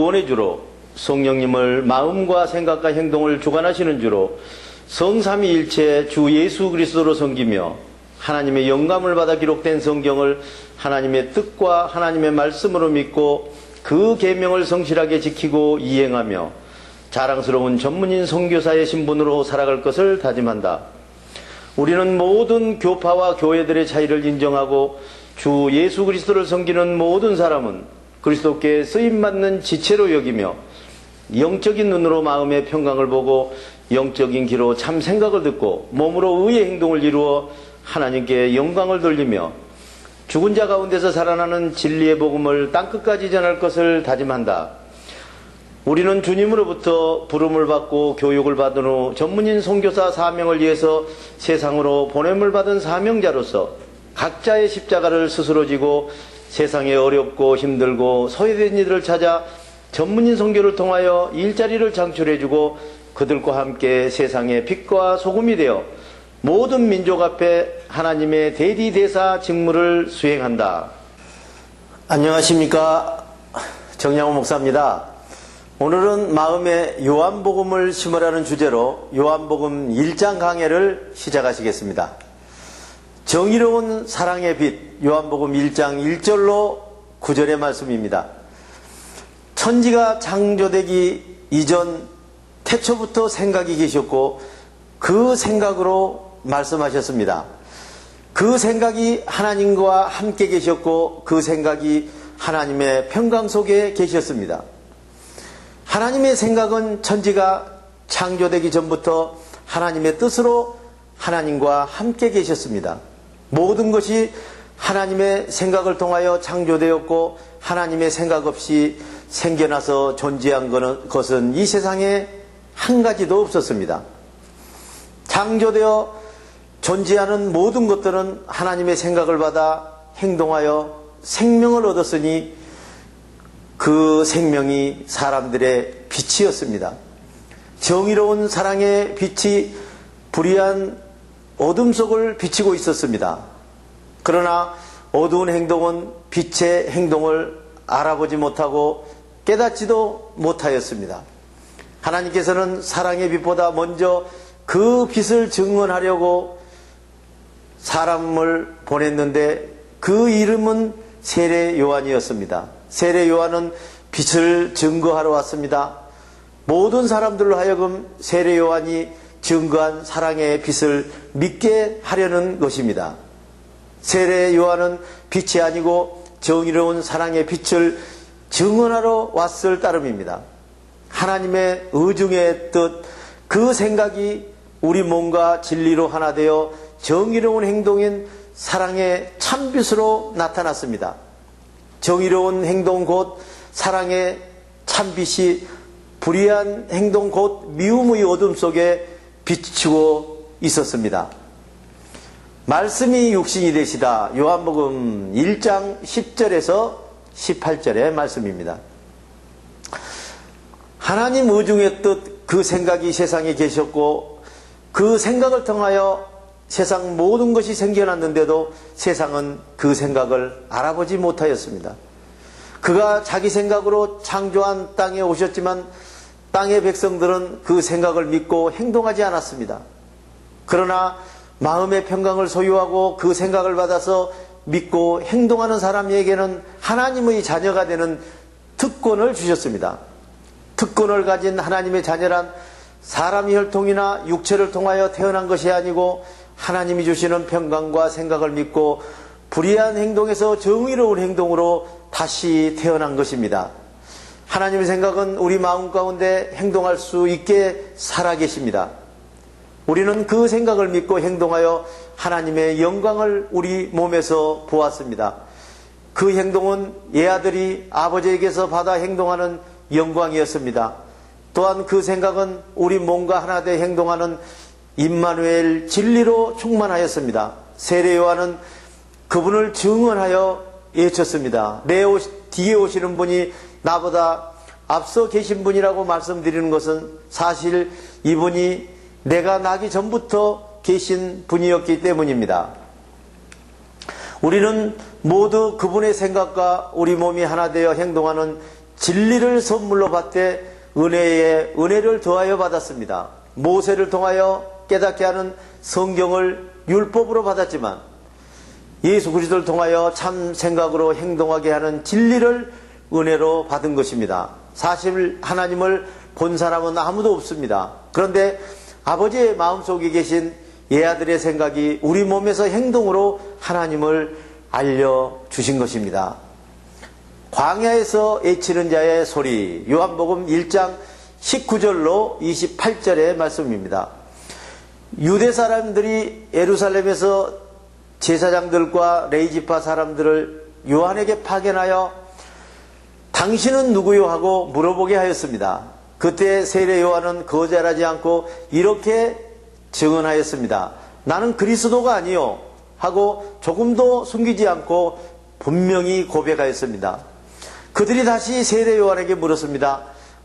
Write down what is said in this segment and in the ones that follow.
구원의 주로 성령님을 마음과 생각과 행동을 주관하시는 주로 성삼위일체 주 예수 그리스도로 섬기며 하나님의 영감을 받아 기록된 성경을 하나님의 뜻과 하나님의 말씀으로 믿고 그 계명을 성실하게 지키고 이행하며 자랑스러운 전문인 선교사의 신분으로 살아갈 것을 다짐한다. 우리는 모든 교파와 교회들의 차이를 인정하고 주 예수 그리스도를 섬기는 모든 사람은 그리스도께 쓰임받는 지체로 여기며 영적인 눈으로 마음의 평강을 보고 영적인 귀로 참 생각을 듣고 몸으로 의의 행동을 이루어 하나님께 영광을 돌리며 죽은 자 가운데서 살아나는 진리의 복음을 땅끝까지 전할 것을 다짐한다. 우리는 주님으로부터 부름을 받고 교육을 받은 후 전문인 선교사 사명을 위해서 세상으로 보냄을 받은 사명자로서 각자의 십자가를 스스로 지고 세상에 어렵고 힘들고 소외된 이들을 찾아 전문인 선교를 통하여 일자리를 창출해주고 그들과 함께 세상의 빛과 소금이 되어 모든 민족 앞에 하나님의 대리대사 직무를 수행한다. 안녕하십니까, 정양호 목사입니다. 오늘은 마음에 요한복음을 심으라는 주제로 요한복음 1장 강해를 시작하시겠습니다. 정의로운 사랑의 빛, 요한복음 1장 1절로 9절의 말씀입니다. 천지가 창조되기 이전 태초부터 생각이 계셨고 그 생각으로 말씀하셨습니다. 그 생각이 하나님과 함께 계셨고 그 생각이 하나님의 평강 속에 계셨습니다. 하나님의 생각은 천지가 창조되기 전부터 하나님의 뜻으로 하나님과 함께 계셨습니다. 모든 것이 하나님의 생각을 통하여 창조되었고 하나님의 생각 없이 생겨나서 존재한 것은 이 세상에 한 가지도 없었습니다. 창조되어 존재하는 모든 것들은 하나님의 생각을 받아 행동하여 생명을 얻었으니 그 생명이 사람들의 빛이었습니다. 정의로운 사랑의 빛이 불의한 어둠 속을 비치고 있었습니다. 그러나 어두운 행동은 빛의 행동을 알아보지 못하고 깨닫지도 못하였습니다. 하나님께서는 사랑의 빛보다 먼저 그 빛을 증언하려고 사람을 보냈는데 그 이름은 세례 요한이었습니다. 세례 요한은 빛을 증거하러 왔습니다. 모든 사람들로 하여금 세례 요한이 증거한 사랑의 빛을 믿게 하려는 것입니다. 세례 요한은 빛이 아니고 정의로운 사랑의 빛을 증언하러 왔을 따름입니다. 하나님의 의중의 뜻, 그 생각이 우리 몸과 진리로 하나 되어 정의로운 행동인 사랑의 참빛으로 나타났습니다. 정의로운 행동 곧 사랑의 참빛이 불의한 행동 곧 미움의 어둠 속에 비추고 있었습니다. 말씀이 육신이 되시다. 요한복음 1장 10절에서 18절의 말씀입니다. 하나님 의중의 뜻, 그 생각이 세상에 계셨고 그 생각을 통하여 세상 모든 것이 생겨났는데도 세상은 그 생각을 알아보지 못하였습니다. 그가 자기 생각으로 창조한 땅에 오셨지만 땅의 백성들은 그 생각을 믿고 행동하지 않았습니다. 그러나 마음의 평강을 소유하고 그 생각을 받아서 믿고 행동하는 사람에게는 하나님의 자녀가 되는 특권을 주셨습니다. 특권을 가진 하나님의 자녀란 사람의 혈통이나 육체를 통하여 태어난 것이 아니고 하나님이 주시는 평강과 생각을 믿고 불의한 행동에서 정의로운 행동으로 다시 태어난 것입니다. 하나님의 생각은 우리 마음 가운데 행동할 수 있게 살아계십니다. 우리는 그 생각을 믿고 행동하여 하나님의 영광을 우리 몸에서 보았습니다. 그 행동은 예아들이 아버지에게서 받아 행동하는 영광이었습니다. 또한 그 생각은 우리 몸과 하나 되어 행동하는 임마누엘 진리로 충만하였습니다. 세례 요한은 그분을 증언하여 외쳤습니다. 내 뒤에 오시는 분이 나보다 앞서 계신 분이라고 말씀드리는 것은 사실 이분이 내가 나기 전부터 계신 분이었기 때문입니다. 우리는 모두 그분의 생각과 우리 몸이 하나 되어 행동하는 진리를 선물로 받되 은혜에 은혜를 더하여 받았습니다. 모세를 통하여 깨닫게 하는 성경을 율법으로 받았지만 예수 그리스도를 통하여 참 생각으로 행동하게 하는 진리를 은혜로 받은 것입니다. 사실 하나님을 본 사람은 아무도 없습니다. 그런데 아버지의 마음속에 계신 예아들의 생각이 우리 몸에서 행동으로 하나님을 알려주신 것입니다. 광야에서 애치는 자의 소리, 요한복음 1장 19절로 28절의 말씀입니다. 유대 사람들이 예루살렘에서 제사장들과 레위지파 사람들을 요한에게 파견하여 당신은 누구요? 하고 물어보게 하였습니다. 그때 세례 요한은 거절하지 않고 이렇게 증언하였습니다. 나는 그리스도가 아니요 하고 조금도 숨기지 않고 분명히 고백하였습니다. 그들이 다시 세례 요한에게 물었습니다.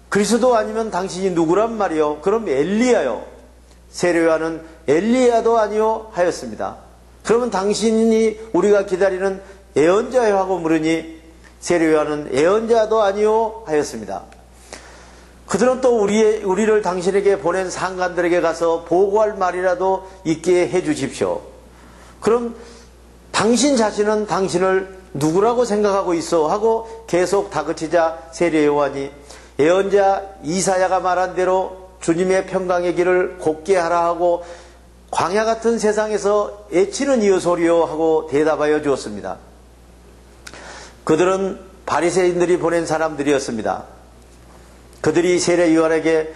그리스도 아니면 당신이 누구란 말이요? 그럼 엘리야요. 세례 요한은 엘리야도 아니요 하였습니다. 그러면 당신이 우리가 기다리는 예언자요? 하고 물으니 세례 요한은 예언자도 아니요 하였습니다. 그들은 또 우리를 당신에게 보낸 상관들에게 가서 보고할 말이라도 있게 해 주십시오. 그럼 당신 자신은 당신을 누구라고 생각하고 있어? 하고 계속 다그치자 세례 요한이 예언자 이사야가 말한 대로 주님의 평강의 길을 곱게 하라 하고 광야 같은 세상에서 애치는 이의 소리요 하고 대답하여 주었습니다. 그들은 바리새인들이 보낸 사람들이었습니다. 그들이 세례 요한에게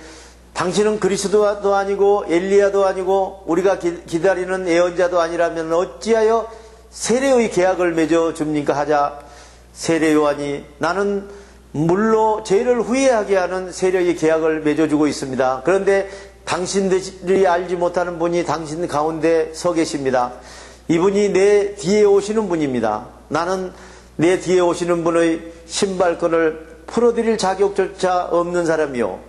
당신은 그리스도도 아니고 엘리야도 아니고 우리가 기다리는 예언자도 아니라면 어찌하여 세례의 계약을 맺어줍니까? 하자 세례 요한이 나는 물로 죄를 후회하게 하는 세례의 계약을 맺어주고 있습니다. 그런데 당신들이 알지 못하는 분이 당신 가운데 서 계십니다. 이분이 내 뒤에 오시는 분입니다. 나는 내 뒤에 오시는 분의 신발끈을 풀어드릴 자격조차 없는 사람이요.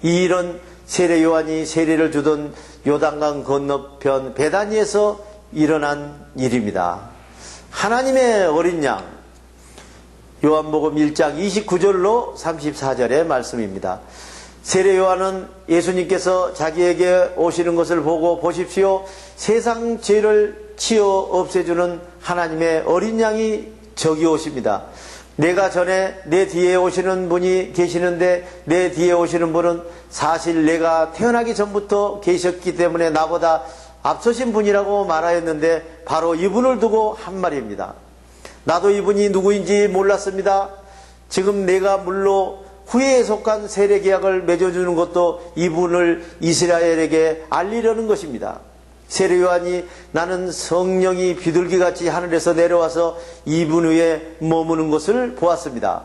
이런 세례 요한이 세례를 주던 요단강 건너편 베다니에서 일어난 일입니다. 하나님의 어린 양, 요한복음 1장 29절로 34절의 말씀입니다. 세례 요한은 예수님께서 자기에게 오시는 것을 보고 보십시오. 세상 죄를 치어 없애주는 하나님의 어린 양이 저기 오십니다. 내가 전에 내 뒤에 오시는 분이 계시는데 내 뒤에 오시는 분은 사실 내가 태어나기 전부터 계셨기 때문에 나보다 앞서신 분이라고 말하였는데 바로 이분을 두고 한 말입니다. 나도 이분이 누구인지 몰랐습니다. 지금 내가 물로 후회에 속한 세례 계약을 맺어주는 것도 이분을 이스라엘에게 알리려는 것입니다. 세례 요한이 나는 성령이 비둘기같이 하늘에서 내려와서 이분 위에 머무는 것을 보았습니다.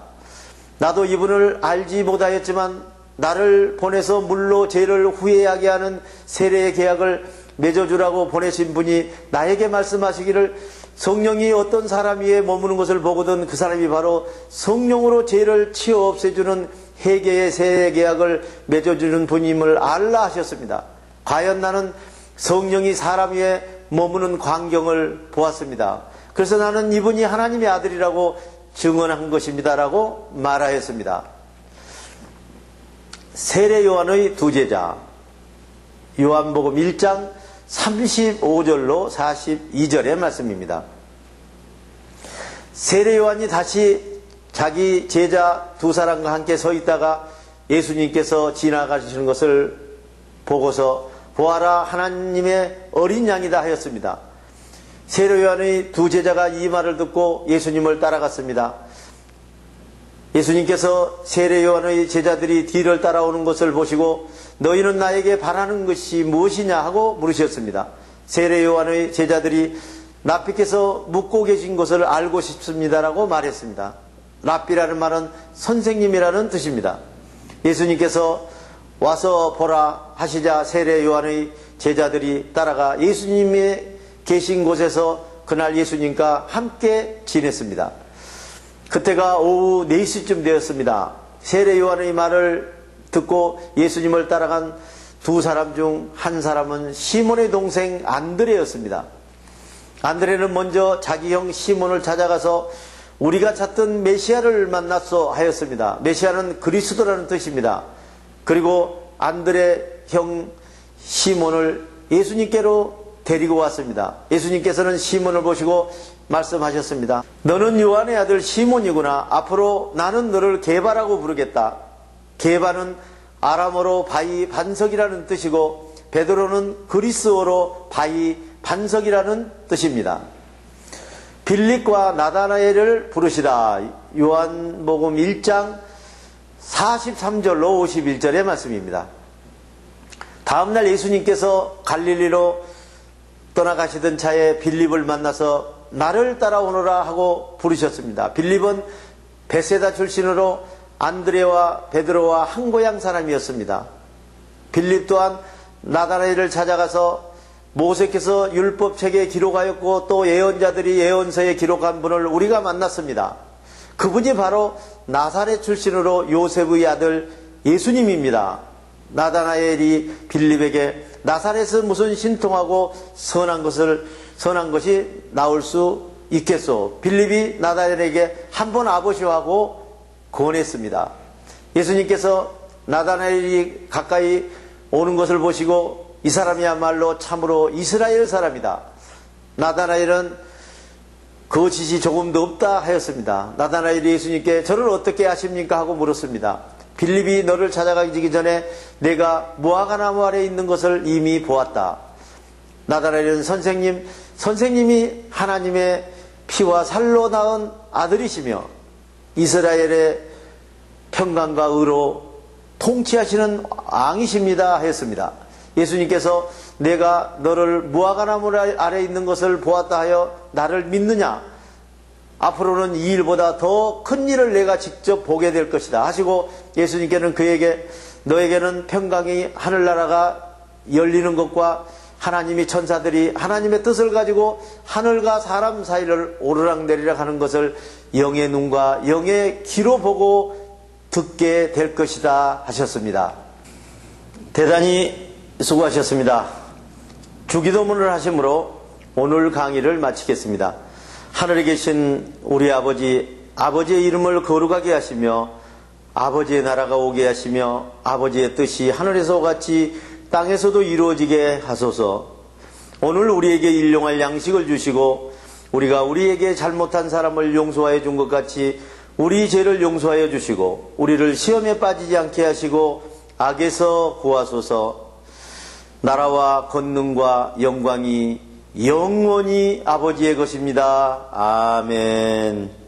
나도 이분을 알지 못하였지만 나를 보내서 물로 죄를 후회하게 하는 세례의 계약을 맺어주라고 보내신 분이 나에게 말씀하시기를 성령이 어떤 사람 위에 머무는 것을 보거든 그 사람이 바로 성령으로 죄를 치워 없애주는 회개의 세례 계약을 맺어주는 분임을 알라 하셨습니다. 과연 나는 성령이 사람 위에 머무는 광경을 보았습니다. 그래서 나는 이분이 하나님의 아들이라고 증언한 것입니다라고 말하였습니다. 세례 요한의 두 제자, 요한복음 1장 35절로 42절의 말씀입니다. 세례 요한이 다시 자기 제자 두 사람과 함께 서 있다가 예수님께서 지나가시는 것을 보고서 보아라 하나님의 어린 양이다 하였습니다. 세례 요한의 두 제자가 이 말을 듣고 예수님을 따라갔습니다. 예수님께서 세례 요한의 제자들이 뒤를 따라오는 것을 보시고 너희는 나에게 바라는 것이 무엇이냐 하고 물으셨습니다. 세례 요한의 제자들이 랍비께서 묻고 계신 것을 알고 싶습니다라고 말했습니다. 랍비라는 말은 선생님이라는 뜻입니다. 예수님께서 와서 보라 하시자 세례 요한의 제자들이 따라가 예수님이 계신 곳에서 그날 예수님과 함께 지냈습니다. 그때가 오후 4시쯤 되었습니다. 세례 요한의 말을 듣고 예수님을 따라간 두 사람 중 한 사람은 시몬의 동생 안드레였습니다. 안드레는 먼저 자기 형 시몬을 찾아가서 우리가 찾던 메시아를 만났소 하였습니다. 메시아는 그리스도라는 뜻입니다. 그리고 안드레 형 시몬을 예수님께로 데리고 왔습니다. 예수님께서는 시몬을 보시고 말씀하셨습니다. 너는 요한의 아들 시몬이구나. 앞으로 나는 너를 게바라고 부르겠다. 게바는 아람어로 바위 반석이라는 뜻이고 베드로는 그리스어로 바위 반석이라는 뜻입니다. 빌립과 나다나엘을 부르시라. 요한복음 1장 43절로 51절의 말씀입니다. 다음날 예수님께서 갈릴리로 떠나가시던 차에 빌립을 만나서 나를 따라오너라 하고 부르셨습니다. 빌립은 베세다 출신으로 안드레와 베드로와 한 고향 사람이었습니다. 빌립 또한 나다나엘을 찾아가서 모세께서 율법책에 기록하였고 또 예언자들이 예언서에 기록한 분을 우리가 만났습니다. 그분이 바로 나사렛 출신으로 요셉의 아들 예수님입니다. 나다나엘이 빌립에게 나사렛은 무슨 신통하고 선한 것이 나올 수 있겠소? 빌립이 나다나엘에게 한번 와보시오 하고 권했습니다. 예수님께서 나다나엘이 가까이 오는 것을 보시고 이 사람이야말로 참으로 이스라엘 사람이다. 나다나엘은 거짓이 조금도 없다 하였습니다. 나다나엘이 예수님께 저를 어떻게 아십니까? 하고 물었습니다. 빌립이 너를 찾아가기 전에 내가 무화과나무 아래 있는 것을 이미 보았다. 나다나엘은 선생님이 하나님의 피와 살로 낳은 아들이시며 이스라엘의 평강과 의로 통치하시는 왕이십니다 하였습니다. 예수님께서 내가 너를 무화과나무 아래 있는 것을 보았다 하여 나를 믿느냐? 앞으로는 이 일보다 더 큰 일을 내가 직접 보게 될 것이다 하시고 예수님께는 그에게 너에게는 평강이 하늘나라가 열리는 것과 하나님이 천사들이 하나님의 뜻을 가지고 하늘과 사람 사이를 오르락내리락 하는 것을 영의 눈과 영의 귀로 보고 듣게 될 것이다 하셨습니다. 대단히 수고하셨습니다. 주기도문을 하심으로 오늘 강의를 마치겠습니다. 하늘에 계신 우리 아버지의 이름을 거룩하게 하시며 아버지의 나라가 오게 하시며 아버지의 뜻이 하늘에서 같이 땅에서도 이루어지게 하소서. 오늘 우리에게 일용할 양식을 주시고 우리가 우리에게 잘못한 사람을 용서하여 준 것 같이 우리 죄를 용서하여 주시고 우리를 시험에 빠지지 않게 하시고 악에서 구하소서. 나라와 권능과 영광이 영원히 아버지의 것입니다. 아멘.